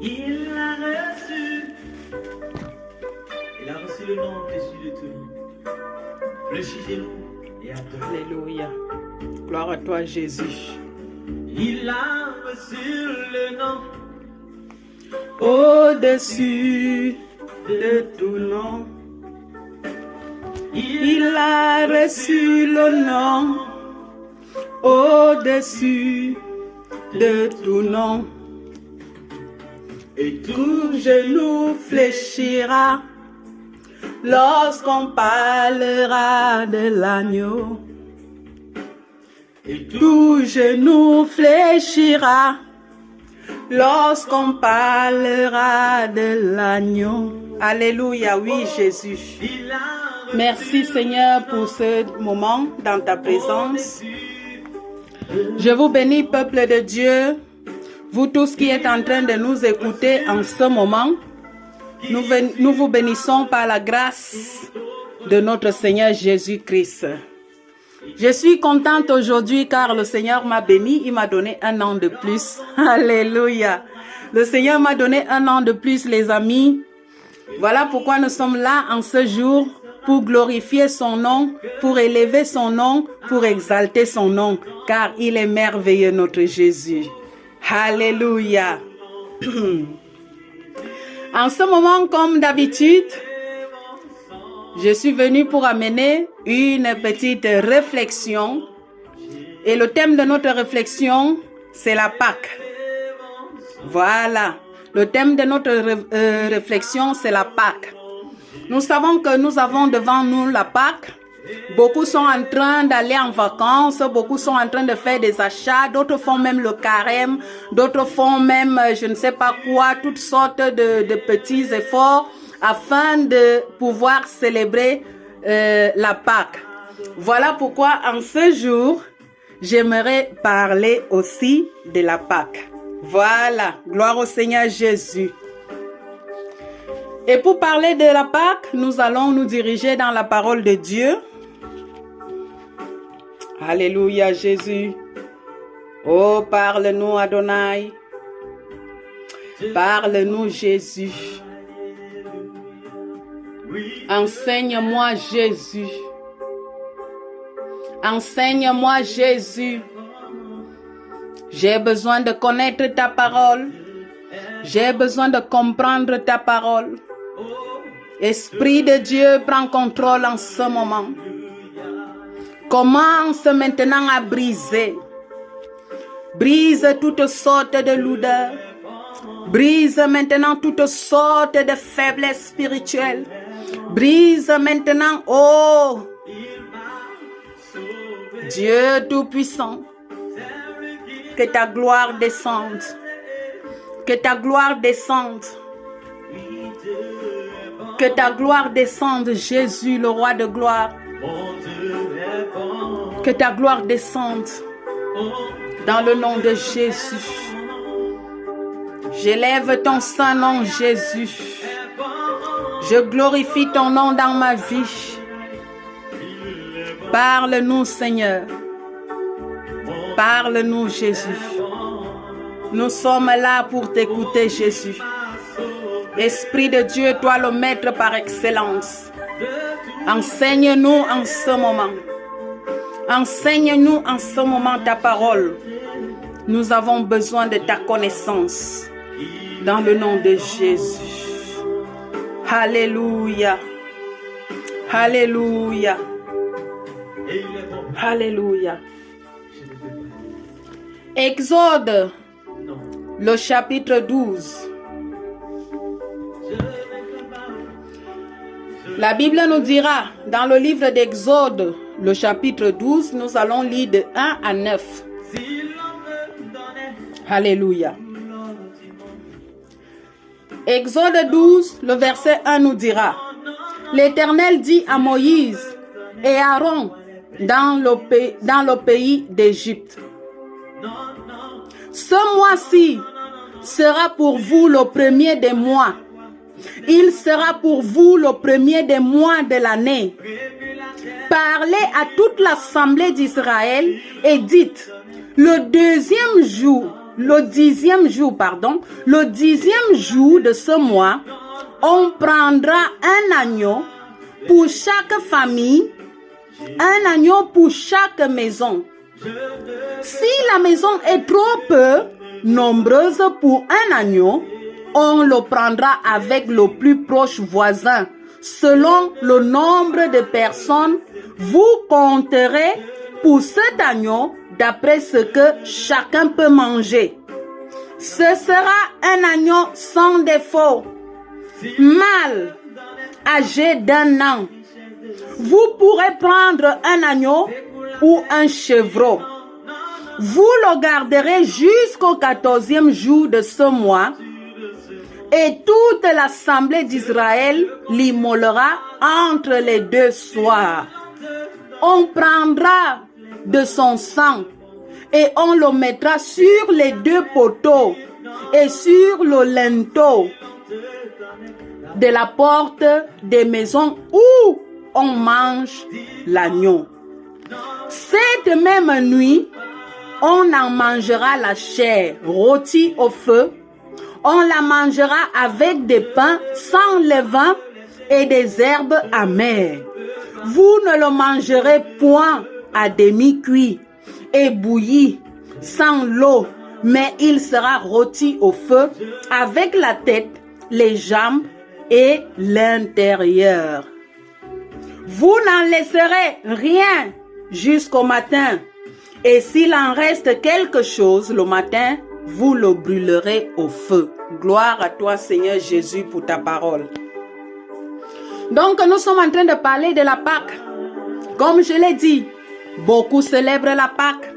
Il a reçu. Il a reçu le nom au-dessus de tout nom. Fléchissez-vous et adorez. Alléluia. Gloire à toi, Jésus. Il a reçu le nom Au-dessus de tout nom. Il a reçu le nom au-dessus de tout nom. et Tout genou fléchira lorsqu'on parlera de l'agneau. et Tout genou fléchira lorsqu'on parlera de l'agneau. Alléluia, oui Jésus. il a Merci Seigneur pour ce moment dans ta présence. Je vous bénis, peuple de Dieu, vous tous qui êtes en train de nous écouter en ce moment. Nous vous bénissons par la grâce de notre Seigneur Jésus-Christ. Je suis contente aujourd'hui car le Seigneur m'a béni, il m'a donné un an de plus. Alléluia. Le Seigneur m'a donné un an de plus, les amis. Voilà pourquoi nous sommes là en ce jour pour glorifier son nom, pour élever son nom, pour exalter son nom, car il est merveilleux, notre Jésus. Alléluia. En ce moment, comme d'habitude, je suis venue pour amener une petite réflexion. Et le thème de notre réflexion, c'est la Pâque. Voilà. Le thème de notre réflexion, c'est la Pâque. Nous savons que nous avons devant nous la Pâque. Beaucoup sont en train d'aller en vacances, beaucoup sont en train de faire des achats, d'autres font même le carême, d'autres font même, je ne sais pas quoi, toutes sortes de petits efforts afin de pouvoir célébrer la Pâque. Voilà pourquoi en ce jour, j'aimerais parler aussi de la Pâque. Voilà, gloire au Seigneur Jésus. Et pour parler de la Pâque, nous allons nous diriger dans la parole de Dieu. Alléluia Jésus. Oh, parle-nous Adonai. Parle-nous Jésus. Enseigne-moi Jésus. Enseigne-moi Jésus. J'ai besoin de connaître ta parole. J'ai besoin de comprendre ta parole. Esprit de Dieu, prends contrôle en ce moment. Commence maintenant à briser. Brise toutes sortes de lourdeurs. Brise maintenant toutes sortes de faiblesses spirituelles. Brise maintenant, oh Dieu Tout-Puissant, que ta gloire descende. Que ta gloire descende. Que ta gloire descende, Jésus, le roi de gloire. Que ta gloire descende dans le nom de Jésus. J'élève ton saint nom, Jésus. Je glorifie ton nom dans ma vie. Parle-nous, Seigneur. Parle-nous, Jésus. Nous sommes là pour t'écouter, Jésus. Esprit de Dieu, toi le maître par excellence. Enseigne-nous en ce moment. Enseigne-nous en ce moment ta parole. Nous avons besoin de ta connaissance. Dans le nom de Jésus. Alléluia. Alléluia. Alléluia. Exode, le chapitre 12. La Bible nous dira, dans le livre d'Exode, le chapitre 12, nous allons lire de 1 à 9. Alléluia. Exode 12, le verset 1 nous dira, l'Éternel dit à Moïse et Aaron dans le pays d'Égypte, ce mois-ci sera pour vous le premier des mois. Il sera pour vous le premier des mois de l'année. Parlez à toute l'assemblée d'Israël et dites, le le 10e jour, de ce mois, on prendra un agneau pour chaque famille, un agneau pour chaque maison. Si la maison est trop peu nombreuse pour un agneau, on le prendra avec le plus proche voisin. Selon le nombre de personnes, vous compterez pour cet agneau d'après ce que chacun peut manger. Ce sera un agneau sans défaut, mâle, âgé d'1 an. Vous pourrez prendre un agneau ou un chevreau. Vous le garderez jusqu'au 14e jour de ce mois et toute l'assemblée d'Israël l'immolera entre les 2 soirs. On prendra de son sang et on le mettra sur les 2 poteaux et sur le linteau de la porte des maisons où on mange l'agneau. Cette même nuit, on en mangera la chair rôtie au feu. On la mangera avec des pains sans levain et des herbes amères. Vous ne le mangerez point à demi-cuit et bouilli sans l'eau, mais il sera rôti au feu avec la tête, les jambes et l'intérieur. Vous n'en laisserez rien jusqu'au matin. Et s'il en reste quelque chose le matin, vous le brûlerez au feu. Gloire à toi, Seigneur Jésus, pour ta parole. Donc, nous sommes en train de parler de la Pâque. Comme je l'ai dit, beaucoup célèbrent la Pâque.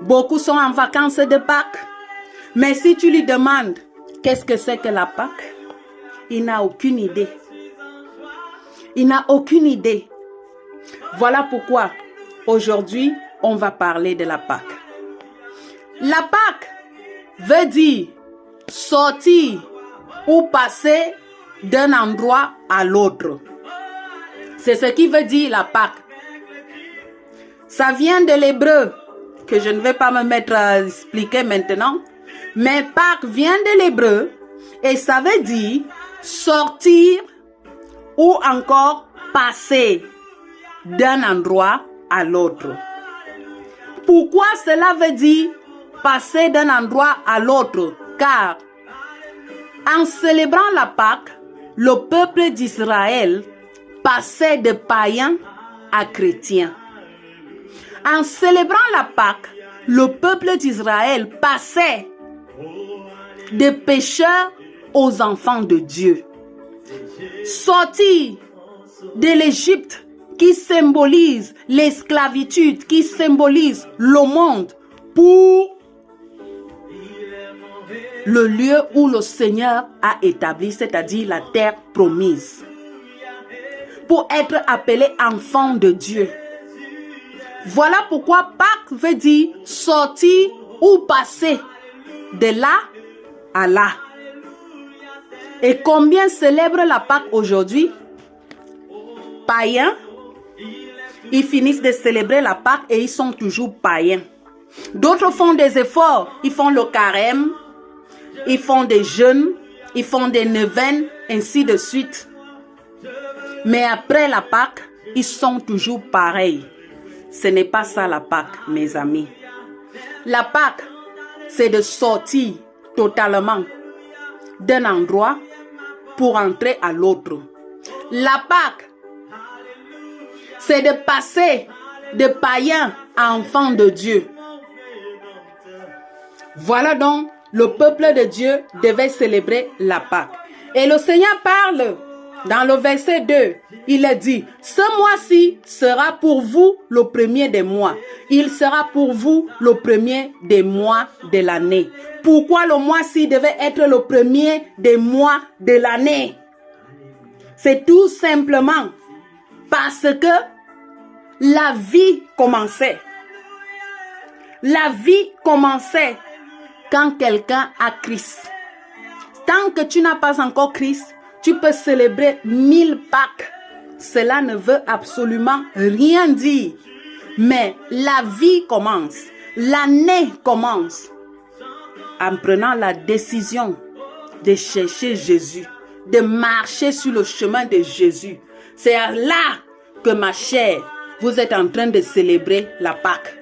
Beaucoup sont en vacances de Pâques. Mais si tu lui demandes, qu'est-ce que c'est que la Pâque? Il n'a aucune idée. Il n'a aucune idée. Voilà pourquoi, aujourd'hui, on va parler de la Pâque. La Pâque veut dire sortir ou passer d'un endroit à l'autre. C'est ce qui veut dire la Pâque. Ça vient de l'hébreu, que je ne vais pas me mettre à expliquer maintenant. Mais Pâque vient de l'hébreu et ça veut dire sortir ou encore passer d'un endroit à l'autre. Pourquoi cela veut dire passer d'un endroit à l'autre? Car en célébrant la Pâque, le peuple d'Israël passait de païens à chrétiens. En célébrant la Pâque, le peuple d'Israël passait de pécheurs aux enfants de Dieu. Sortir de l'Égypte qui symbolise l'esclavitude, qui symbolise le monde, pour le lieu où le Seigneur a établi, c'est-à-dire la terre promise, pour être appelé enfant de Dieu. Voilà pourquoi Pâques veut dire sortir ou passer de là à là. Et combien célèbrent la Pâque aujourd'hui? Païens, ils finissent de célébrer la Pâque et ils sont toujours païens. D'autres font des efforts, ils font le carême, ils font des jeûnes, ils font des neuvaines, ainsi de suite. Mais après la Pâque, ils sont toujours pareils. Ce n'est pas ça la Pâque, mes amis. La Pâque, c'est de sortir totalement d'un endroit pour entrer à l'autre. La Pâque, c'est de passer de païen à enfant de Dieu. Voilà donc, le peuple de Dieu devait célébrer la Pâque. Et le Seigneur parle dans le verset 2. Il a dit, ce mois-ci sera pour vous le premier des mois. Il sera pour vous le premier des mois de l'année. Pourquoi le mois-ci devait être le premier des mois de l'année? C'est tout simplement parce que la vie commençait. La vie commençait quand quelqu'un a Christ. Tant que tu n'as pas encore Christ, tu peux célébrer 1000 Pâques. Cela ne veut absolument rien dire. Mais la vie commence. L'année commence. en prenant la décision de chercher Jésus, de marcher sur le chemin de Jésus. C'est là que, ma chère, vous êtes en train de célébrer la Pâque.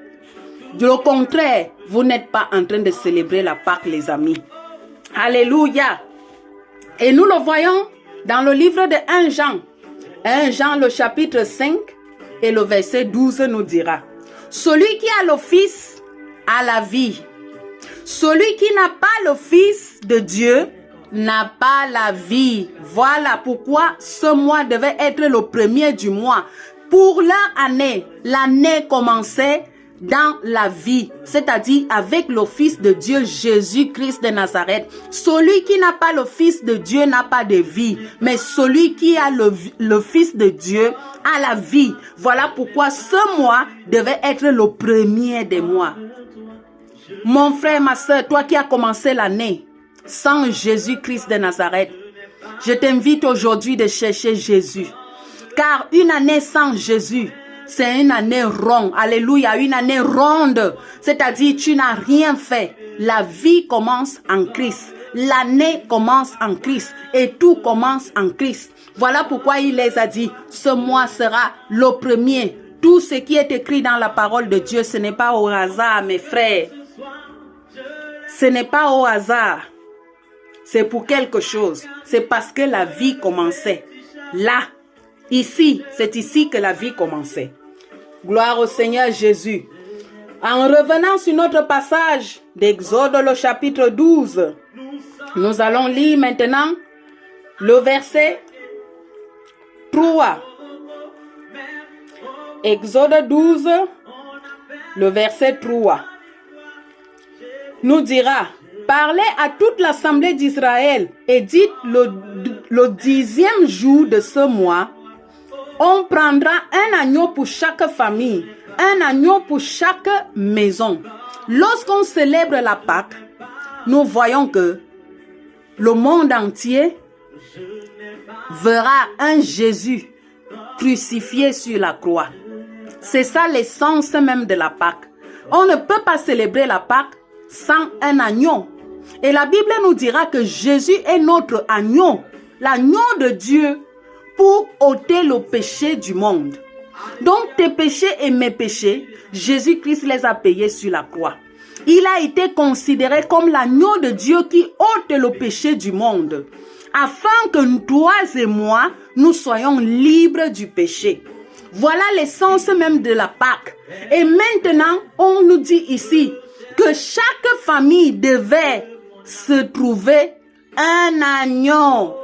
Du contraire, vous n'êtes pas en train de célébrer la Pâque, les amis. Alléluia. Et nous le voyons dans le livre de 1 Jean. 1 Jean, le chapitre 5 et le verset 12 nous dira: celui qui a le Fils a la vie. Celui qui n'a pas le Fils de Dieu n'a pas la vie. Voilà pourquoi ce mois devait être le premier du mois. Pour leur année, l'année commençait dans la vie, c'est-à-dire avec le Fils de Dieu, Jésus-Christ de Nazareth. Celui qui n'a pas le Fils de Dieu n'a pas de vie, mais celui qui a le Fils de Dieu a la vie. Voilà pourquoi ce mois devait être le premier des mois. Mon frère, ma soeur, toi qui as commencé l'année sans Jésus-Christ de Nazareth, je t'invite aujourd'hui de chercher Jésus. Car une année sans Jésus, c'est une année ronde. Alléluia, une année ronde. C'est-à-dire, tu n'as rien fait. La vie commence en Christ. L'année commence en Christ. Et tout commence en Christ. Voilà pourquoi il les a dit, ce mois sera le premier. Tout ce qui est écrit dans la parole de Dieu, ce n'est pas au hasard, mes frères. Ce n'est pas au hasard. C'est pour quelque chose. C'est parce que la vie commençait. Là, ici, c'est ici que la vie commençait. Gloire au Seigneur Jésus. En revenant sur notre passage d'Exode, le chapitre 12, nous allons lire maintenant le verset 3. Exode 12, le verset 3. Nous dira: parlez à toute l'assemblée d'Israël et dites le 10e jour de ce mois, on prendra un agneau pour chaque famille, un agneau pour chaque maison. Lorsqu'on célèbre la Pâque, nous voyons que le monde entier verra un Jésus crucifié sur la croix. C'est ça l'essence même de la Pâque. On ne peut pas célébrer la Pâque sans un agneau. Et la Bible nous dira que Jésus est notre agneau, l'agneau de Dieu pour ôter le péché du monde. Donc tes péchés et mes péchés, Jésus-Christ les a payés sur la croix. Il a été considéré comme l'agneau de Dieu qui ôte le péché du monde, afin que toi et moi, nous soyons libres du péché. Voilà l'essence même de la Pâque. Et maintenant, on nous dit ici que chaque famille devait se trouver un agneau.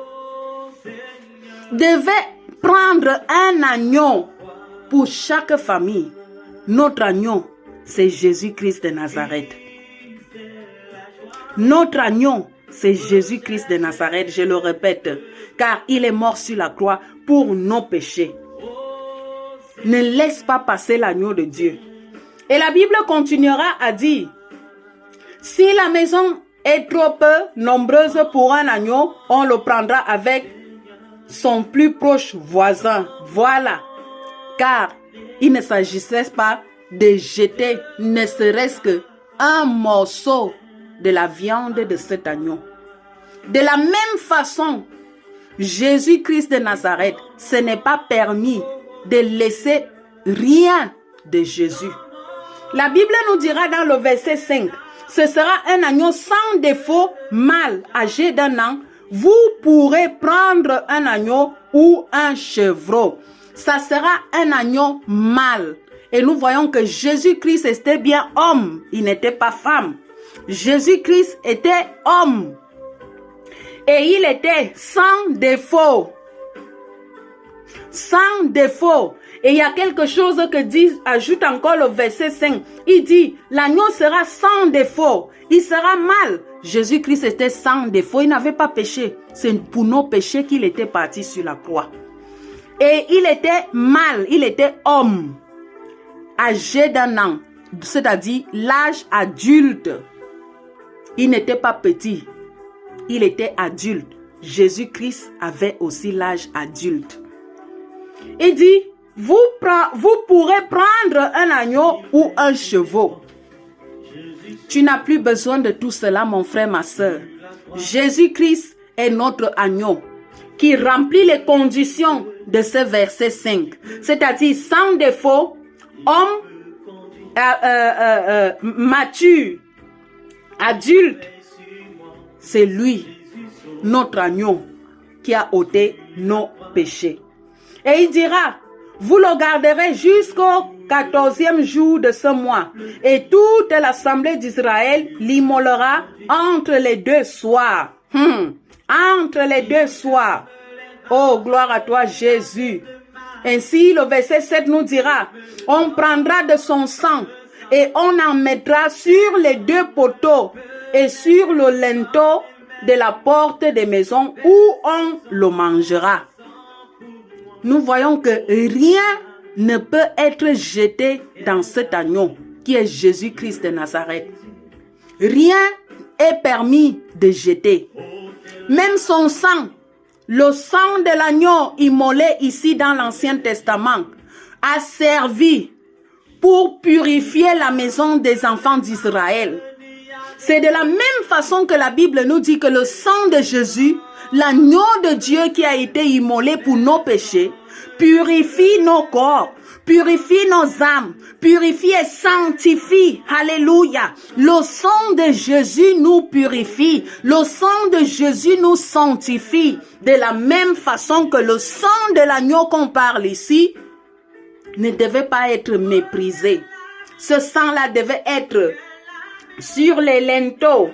Devait prendre un agneau pour chaque famille. Notre agneau, c'est Jésus-Christ de Nazareth. Notre agneau, c'est Jésus-Christ de Nazareth, je le répète, car il est mort sur la croix pour nos péchés. Ne laisse pas passer l'agneau de Dieu. Et la Bible continuera à dire: si la maison est trop peu nombreuse pour un agneau, on le prendra avec son plus proche voisin. Voilà. Car il ne s'agissait pas de jeter ne serait-ce qu'un morceau de la viande de cet agneau. De la même façon, Jésus-Christ de Nazareth, ce n'est pas permis de laisser rien de Jésus. La Bible nous dira dans le verset 5, ce sera un agneau sans défaut, mâle, âgé d'1 an. Vous pourrez prendre un agneau ou un chevreau. Ça sera un agneau mâle. Et nous voyons que Jésus-Christ était bien homme. Il n'était pas femme. Jésus-Christ était homme. Et il était sans défaut. Sans défaut. Et il y a quelque chose que ajoute encore le verset 5. Il dit, l'agneau sera sans défaut. Il sera mâle. Jésus-Christ était sans défaut. Il n'avait pas péché. C'est pour nos péchés qu'il était parti sur la croix. Et il était mâle. Il était homme. Âgé d'1 an. C'est-à-dire l'âge adulte. Il n'était pas petit. Il était adulte. Jésus-Christ avait aussi l'âge adulte. Il dit, vous pourrez prendre un agneau ou un chevreau. Tu n'as plus besoin de tout cela, mon frère, ma soeur. Jésus-Christ est notre agneau qui remplit les conditions de ce verset 5. C'est-à-dire sans défaut, homme mature, adulte. C'est lui, notre agneau, qui a ôté nos péchés. Et il dira, vous le garderez jusqu'au 14e jour de ce mois. Et toute l'assemblée d'Israël l'immolera entre les deux soirs. Entre les deux soirs. Oh, gloire à toi, Jésus. Ainsi, le verset 7 nous dira, on prendra de son sang et on en mettra sur les deux poteaux et sur le linteau de la porte des maisons où on le mangera. Nous voyons que rien ne peut être jeté dans cet agneau qui est Jésus-Christ de Nazareth. Rien est permis de jeter. Même son sang, le sang de l'agneau immolé ici dans l'Ancien Testament, a servi pour purifier la maison des enfants d'Israël. C'est de la même façon que la Bible nous dit que le sang de Jésus, l'agneau de Dieu qui a été immolé pour nos péchés, purifie nos corps, purifie nos âmes, purifie et sanctifie. Alléluia. Le sang de Jésus nous purifie. Le sang de Jésus nous sanctifie. De la même façon que le sang de l'agneau qu'on parle ici ne devait pas être méprisé. Ce sang-là devait être sur les linteaux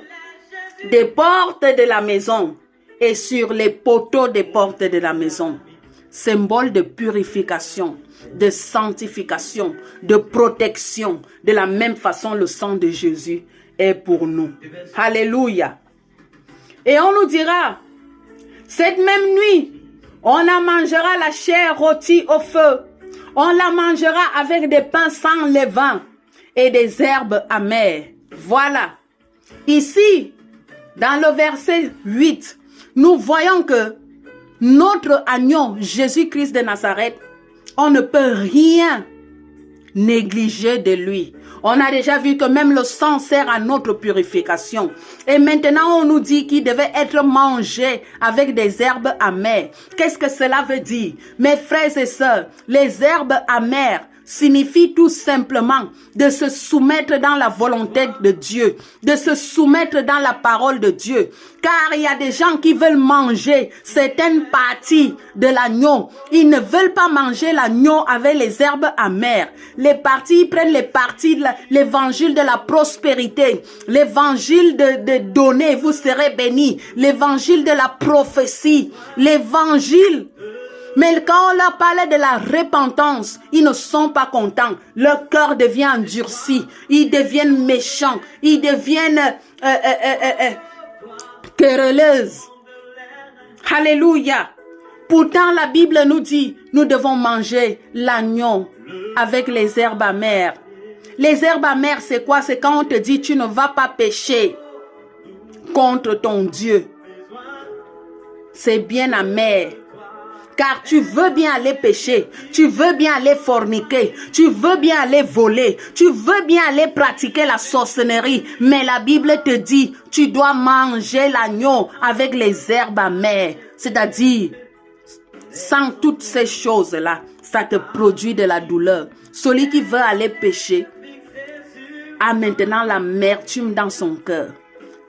des portes de la maison et sur les poteaux des portes de la maison. Symbole de purification, de sanctification, de protection. De la même façon, le sang de Jésus est pour nous. Alléluia. Et on nous dira, cette même nuit, on en mangera la chair rôtie au feu. On la mangera avec des pains sans levain et des herbes amères. Voilà. Ici, dans le verset 8, nous voyons que notre agneau, Jésus-Christ de Nazareth, on ne peut rien négliger de lui. On a déjà vu que même le sang sert à notre purification. Et maintenant, on nous dit qu'il devait être mangé avec des herbes amères. Qu'est-ce que cela veut dire? Mes frères et sœurs, les herbes amères signifie tout simplement de se soumettre dans la volonté de Dieu, de se soumettre dans la parole de Dieu. Car il y a des gens qui veulent manger certaines parties de l'agneau. Ils ne veulent pas manger l'agneau avec les herbes amères. Les parties, ils prennent les parties de l'évangile de la prospérité, l'évangile de donner, vous serez bénis, l'évangile de la prophétie, l'évangile. Mais quand on leur parlait de la repentance, ils ne sont pas contents. Leur cœur devient endurci. Ils deviennent méchants. Ils deviennent querelleuses. Alléluia. Pourtant, la Bible nous dit, nous devons manger l'agneau avec les herbes amères. Les herbes amères, c'est quoi? C'est quand on te dit, tu ne vas pas pécher contre ton Dieu. C'est bien amer. Car tu veux bien aller pécher, tu veux bien aller forniquer, tu veux bien aller voler, tu veux bien aller pratiquer la sorcellerie. Mais la Bible te dit, tu dois manger l'agneau avec les herbes amères. C'est-à-dire, sans toutes ces choses-là, ça te produit de la douleur. Celui qui veut aller pécher a maintenant l'amertume dans son cœur.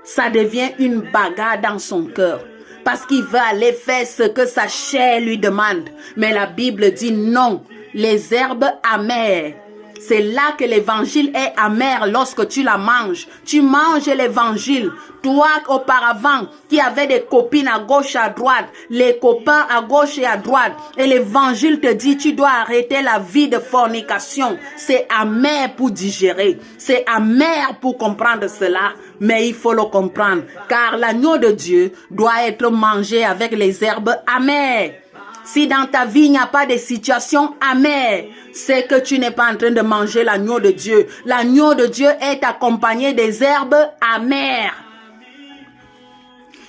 Ça devient une bagarre dans son cœur. Parce qu'il veut aller faire ce que sa chair lui demande. Mais la Bible dit non. Les herbes amères. C'est là que l'évangile est amer lorsque tu la manges. Tu manges l'évangile. Toi, auparavant, qui avais des copines à gauche, à droite, les copains à gauche et à droite, et l'évangile te dit, tu dois arrêter la vie de fornication. C'est amer pour digérer. C'est amer pour comprendre cela. Mais il faut le comprendre. Car l'agneau de Dieu doit être mangé avec les herbes amères. Si dans ta vie, il n'y a pas de situation amère, c'est que tu n'es pas en train de manger l'agneau de Dieu. L'agneau de Dieu est accompagné des herbes amères.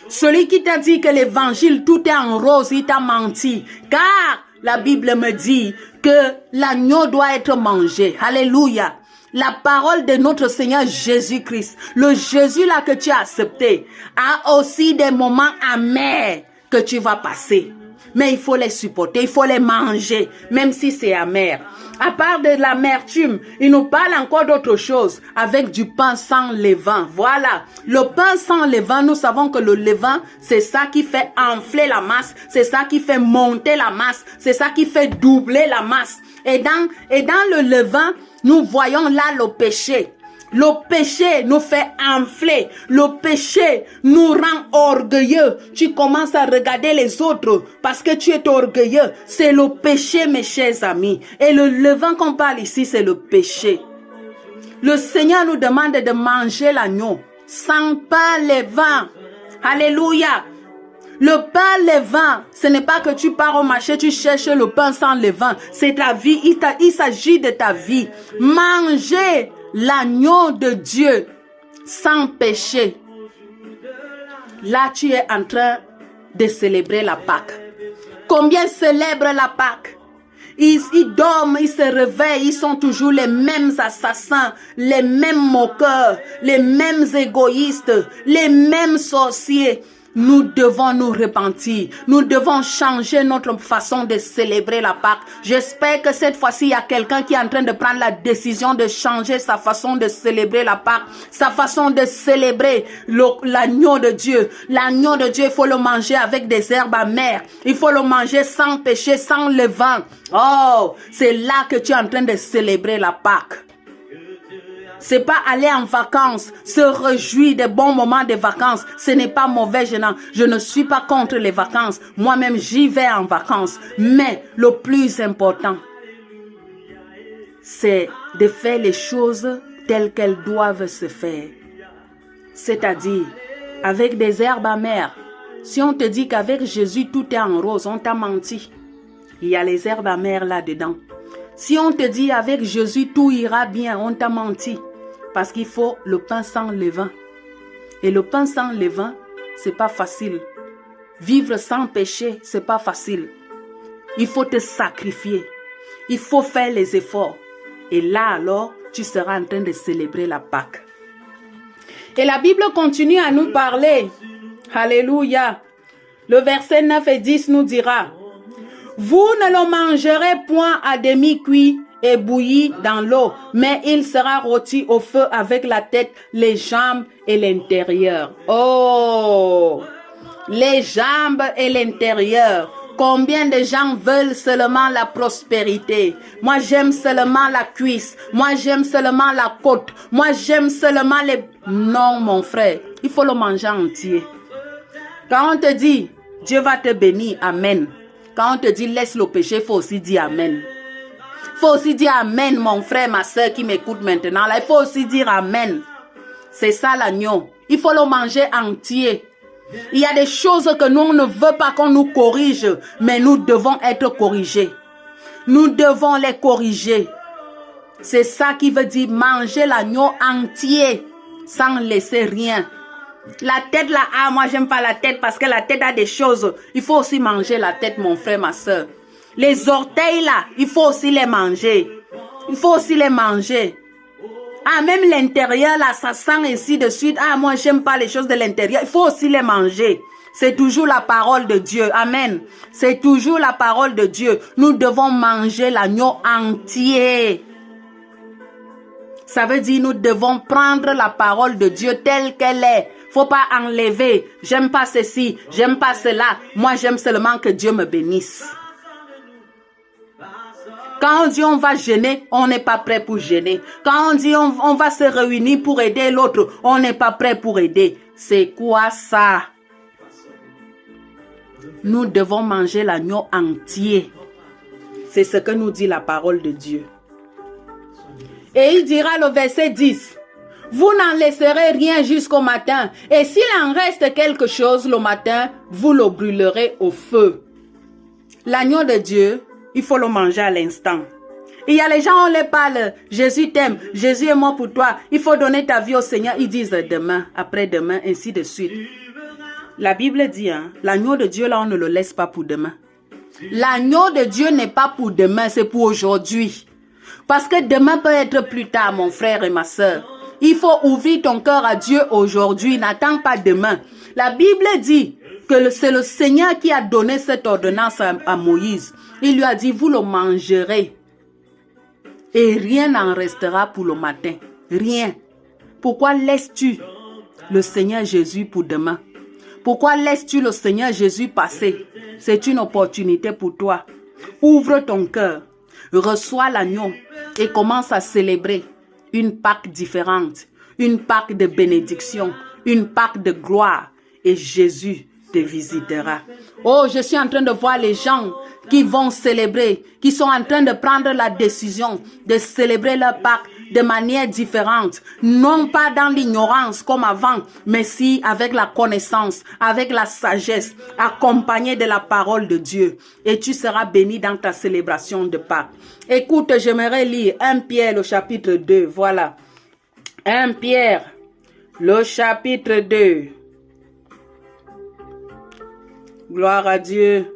Celui qui t'a dit que l'évangile, tout est en rose, il t'a menti. Car la Bible me dit que l'agneau doit être mangé. Alléluia. La parole de notre Seigneur Jésus-Christ, le Jésus là que tu as accepté, a aussi des moments amers que tu vas passer. Mais il faut les supporter, il faut les manger, même si c'est amer. À part de l'amertume, il nous parle encore d'autre chose, avec du pain sans levain. Voilà, le pain sans levain, nous savons que le levain, c'est ça qui fait enfler la masse, c'est ça qui fait monter la masse, c'est ça qui fait doubler la masse. Et dans le levain, nous voyons là le péché. Le péché nous fait enfler. Le péché nous rend orgueilleux. Tu commences à regarder les autres parce que tu es orgueilleux. C'est le péché, mes chers amis. Et le levain qu'on parle ici, c'est le péché. Le Seigneur nous demande de manger l'agneau sans pain levain. Alléluia. Le pain levain, ce n'est pas que tu pars au marché, tu cherches le pain sans levain. C'est ta vie. Il s'agit de ta vie. Manger l'agneau de Dieu sans péché. Là, tu es en train de célébrer la Pâque. Combien célèbrent la Pâque? Ils dorment, ils se réveillent, ils sont toujours les mêmes assassins, les mêmes moqueurs, les mêmes égoïstes, les mêmes sorciers. Nous devons nous repentir. Nous devons changer notre façon de célébrer la Pâque. J'espère que cette fois-ci, il y a quelqu'un qui est en train de prendre la décision de changer sa façon de célébrer la Pâque, sa façon de célébrer l'agneau de Dieu. L'agneau de Dieu, il faut le manger avec des herbes amères. Il faut le manger sans péché, sans levain. Oh, c'est là que tu es en train de célébrer la Pâque. C'est pas aller en vacances, se réjouir des bons moments de vacances. Ce n'est pas mauvais, je ne suis pas contre les vacances. Moi-même, j'y vais en vacances. Mais le plus important, c'est de faire les choses telles qu'elles doivent se faire. C'est-à-dire, avec des herbes amères. Si on te dit qu'avec Jésus, tout est en rose, on t'a menti. Il y a les herbes amères là-dedans. Si on te dit avec Jésus, tout ira bien, on t'a menti. Parce qu'il faut le pain sans levain. Et le pain sans levain, c'est pas facile. Vivre sans péché, c'est pas facile. Il faut te sacrifier. Il faut faire les efforts. Et là alors, tu seras en train de célébrer la Pâque. Et la Bible continue à nous parler. Alléluia. Le verset 9 et 10 nous dira: vous ne le mangerez point à demi-cuit et bouilli dans l'eau, mais il sera rôti au feu avec la tête, les jambes et l'intérieur. Oh! Les jambes et l'intérieur. Combien de gens veulent seulement la prospérité? Moi, j'aime seulement la cuisse. Moi, j'aime seulement la côte. Moi, j'aime seulement les... Non, mon frère. Il faut le manger entier. Quand on te dit, Dieu va te bénir, amen. Quand on te dit, laisse le péché, il faut aussi dire amen. Il faut aussi dire amen, mon frère, ma soeur qui m'écoute maintenant. Là, il faut aussi dire amen. C'est ça l'agneau. Il faut le manger entier. Il y a des choses que nous, on ne veut pas qu'on nous corrige, mais nous devons être corrigés. Nous devons les corriger. C'est ça qui veut dire manger l'agneau entier, sans laisser rien. La tête là, ah, moi j'aime pas la tête parce que la tête a des choses. Il faut aussi manger la tête, mon frère, ma soeur. Les orteils là, il faut aussi les manger. Il faut aussi les manger. Ah, même l'intérieur là, ça sent ainsi de suite. Ah, moi j'aime pas les choses de l'intérieur. Il faut aussi les manger. C'est toujours la parole de Dieu. Amen. C'est toujours la parole de Dieu. Nous devons manger l'agneau entier. Ça veut dire nous devons prendre la parole de Dieu telle qu'elle est. Faut pas enlever. J'aime pas ceci, j'aime pas cela. Moi, j'aime seulement que Dieu me bénisse. Quand on dit on va jeûner, on n'est pas prêt pour jeûner. Quand on dit on va se réunir pour aider l'autre, on n'est pas prêt pour aider. C'est quoi ça? Nous devons manger l'agneau entier. C'est ce que nous dit la parole de Dieu. Et il dira le verset 10. Vous n'en laisserez rien jusqu'au matin. Et s'il en reste quelque chose le matin, vous le brûlerez au feu. L'agneau de Dieu, il faut le manger à l'instant. Il y a les gens, on les parle. Jésus t'aime. Jésus est mort pour toi. Il faut donner ta vie au Seigneur. Ils disent demain, après-demain, ainsi de suite. La Bible dit, l'agneau de Dieu, là, on ne le laisse pas pour demain. L'agneau de Dieu n'est pas pour demain, c'est pour aujourd'hui. Parce que demain peut être plus tard, mon frère et ma soeur. Il faut ouvrir ton cœur à Dieu aujourd'hui. N'attends pas demain. La Bible dit que c'est le Seigneur qui a donné cette ordonnance à Moïse. Il lui a dit, vous le mangerez. Et rien n'en restera pour le matin. Rien. Pourquoi laisses-tu le Seigneur Jésus pour demain? Pourquoi laisses-tu le Seigneur Jésus passer? C'est une opportunité pour toi. Ouvre ton cœur. Reçois l'agneau et commence à célébrer une Pâque différente. Une Pâque de bénédiction. Une Pâque de gloire. Et Jésus te visitera. Oh, je suis en train de voir les gens qui vont célébrer, qui sont en train de prendre la décision de célébrer leur Pâque de manière différente, non pas dans l'ignorance comme avant, mais si avec la connaissance, avec la sagesse, accompagnée de la parole de Dieu. Et tu seras béni dans ta célébration de Pâques. Écoute, j'aimerais lire 1 Pierre, le chapitre 2, voilà. 1 Pierre, le chapitre 2. Gloire à Dieu.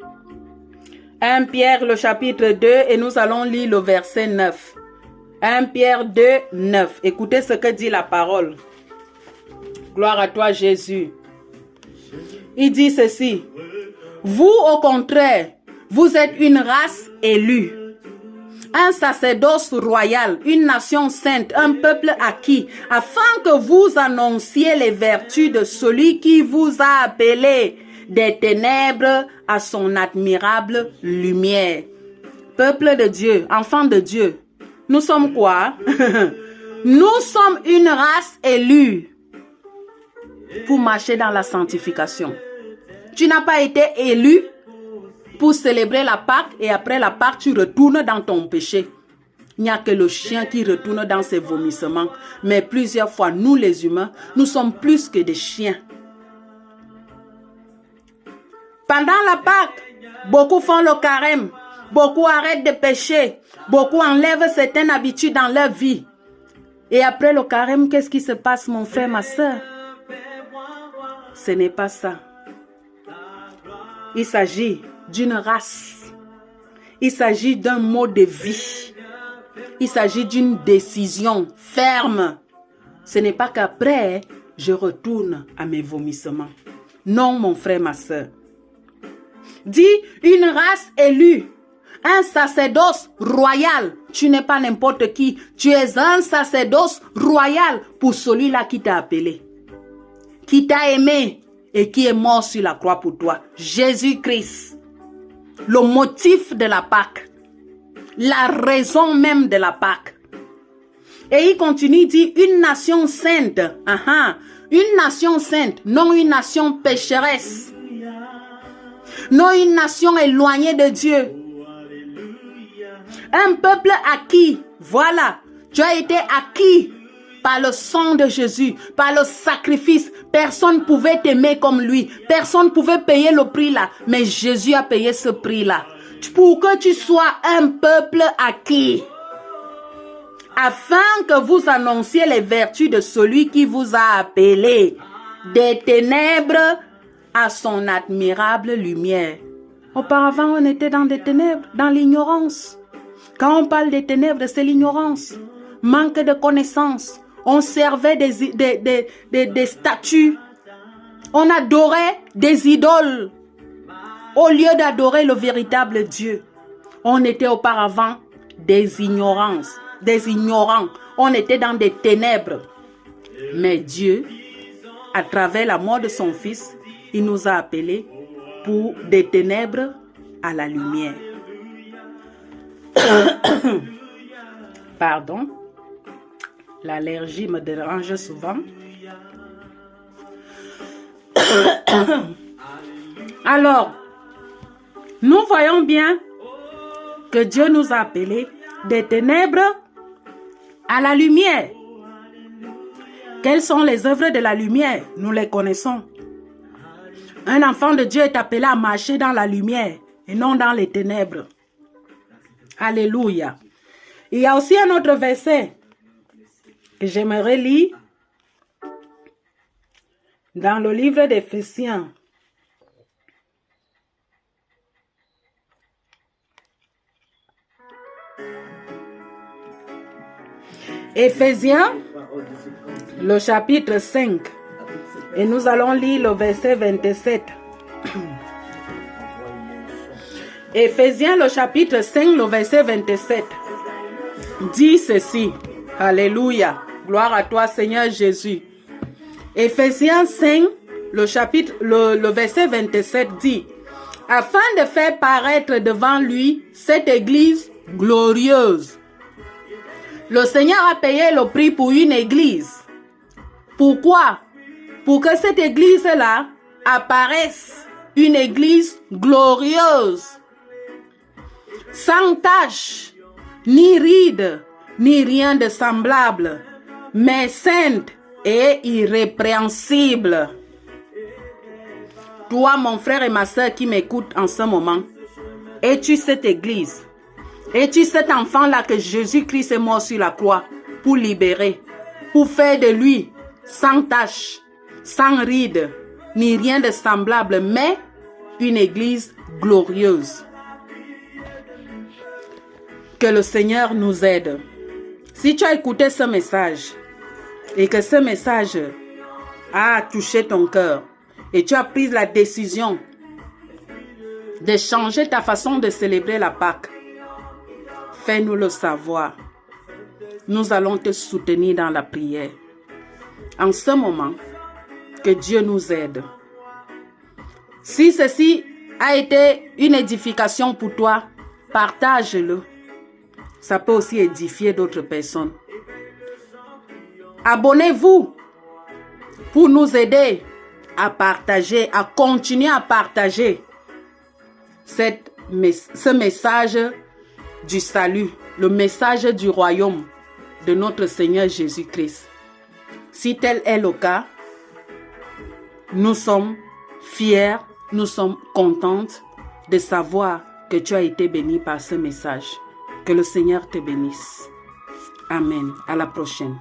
1 Pierre, le chapitre 2, et nous allons lire le verset 9. 1 Pierre 2, 9. Écoutez ce que dit la parole. Gloire à toi, Jésus. Il dit ceci. Vous, au contraire, vous êtes une race élue, un sacerdoce royal, une nation sainte, un peuple acquis, afin que vous annonciez les vertus de celui qui vous a appelé des ténèbres à son admirable lumière. Peuple de Dieu, enfants de Dieu, nous sommes quoi? Nous sommes une race élue pour marcher dans la sanctification. Tu n'as pas été élu pour célébrer la Pâque et après la Pâque, tu retournes dans ton péché. Il n'y a que le chien qui retourne dans ses vomissements. Mais plusieurs fois, nous les humains, nous sommes plus que des chiens. Pendant la Pâque, beaucoup font le carême, beaucoup arrêtent de pécher, beaucoup enlèvent certaines habitudes dans leur vie. Et après le carême, qu'est-ce qui se passe, mon frère, ma soeur? Ce n'est pas ça. Il s'agit d'une race. Il s'agit d'un mode de vie. Il s'agit d'une décision ferme. Ce n'est pas qu'après, je retourne à mes vomissements. Non, mon frère, ma soeur. Dis une race élue, un sacerdoce royal. Tu n'es pas n'importe qui. Tu es un sacerdoce royal pour celui-là qui t'a appelé, qui t'a aimé et qui est mort sur la croix pour toi. Jésus-Christ, le motif de la Pâque, la raison même de la Pâque. Et il continue, il dit une nation sainte. Une nation sainte, non une nation pécheresse. Non une nation éloignée de Dieu. Un peuple acquis. Voilà. Tu as été acquis par le sang de Jésus, par le sacrifice. Personne ne pouvait t'aimer comme lui. Personne ne pouvait payer le prix là. Mais Jésus a payé ce prix là. Pour que tu sois un peuple acquis. Afin que vous annonciez les vertus de celui qui vous a appelé des ténèbres à son admirable lumière. Auparavant, on était dans des ténèbres, dans l'ignorance. Quand on parle des ténèbres, c'est l'ignorance. Manque de connaissances. On servait des statues. On adorait des idoles. Au lieu d'adorer le véritable Dieu. On était auparavant des ignorances, des ignorants. On était dans des ténèbres. Mais Dieu, à travers la mort de son Fils, il nous a appelés pour des ténèbres à la lumière. Pardon. L'allergie me dérange souvent. Alors, nous voyons bien que Dieu nous a appelés des ténèbres à la lumière. Quelles sont les œuvres de la lumière? Nous les connaissons. Un enfant de Dieu est appelé à marcher dans la lumière et non dans les ténèbres. Alléluia. Il y a aussi un autre verset que j'aimerais lire dans le livre d'Éphésiens. Éphésiens, le chapitre 5. Et nous allons lire le verset 27. Éphésiens, le chapitre 5, le verset 27. Dit ceci. Alléluia. Gloire à toi, Seigneur Jésus. Éphésiens 5, le verset 27 dit, afin de faire paraître devant lui cette église glorieuse. Le Seigneur a payé le prix pour une église. Pourquoi? Pour que cette église-là apparaisse une église glorieuse, sans tache, ni ride, ni rien de semblable, mais sainte et irrépréhensible. Toi, mon frère et ma soeur qui m'écoutent en ce moment, es-tu cette église? Es-tu cet enfant-là que Jésus-Christ est mort sur la croix pour libérer, pour faire de lui sans tache, sans ride, ni rien de semblable, mais une église glorieuse? Que le Seigneur nous aide. Si tu as écouté ce message et que ce message a touché ton cœur et tu as pris la décision de changer ta façon de célébrer la Pâque, fais-nous le savoir. Nous allons te soutenir dans la prière. En ce moment, que Dieu nous aide. Si ceci a été une édification pour toi, partage-le. Ça peut aussi édifier d'autres personnes. Abonnez-vous pour nous aider à partager, à continuer à partager ce message du salut, le message du royaume de notre Seigneur Jésus-Christ. Si tel est le cas, nous sommes fiers, nous sommes contentes de savoir que tu as été béni par ce message. Que le Seigneur te bénisse. Amen. À la prochaine.